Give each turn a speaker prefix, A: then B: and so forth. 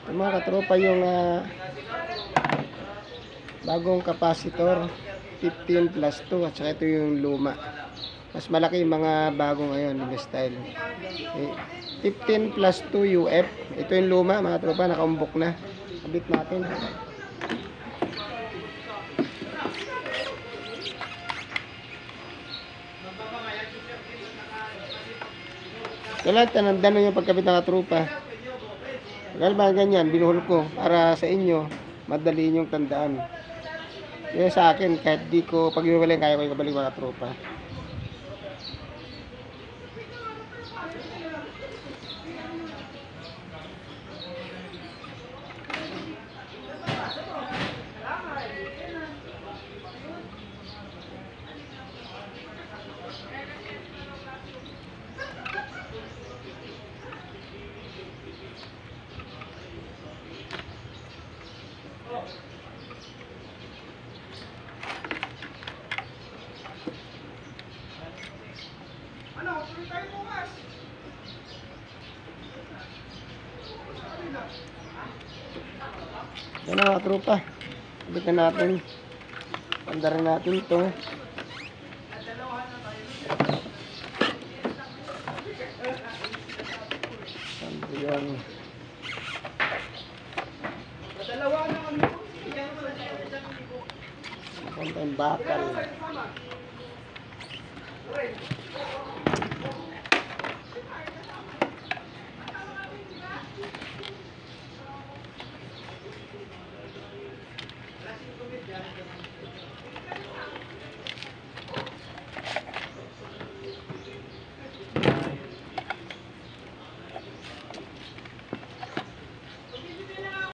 A: Ito mga katropa yung bagong capacitor 15 plus 2 at saka ito yung luma. Mas malaki yung mga bago ngayon yung style. Okay. 15 plus 2 UF. Ito yung luma mga tropa, nakaumbok na. Kabit natin. Kailan tananda yung pagkabit ng katropa. Kaya ba ganyan, binuhol ko para sa inyo, madali yung tandaan. Kaya sa akin, kahit di ko pag-iwalay, kaya ko ikabalik mga tropa. Yan na mga tropa. Kabit na natin. Pandarin natin ito. Yan. Konten bakal.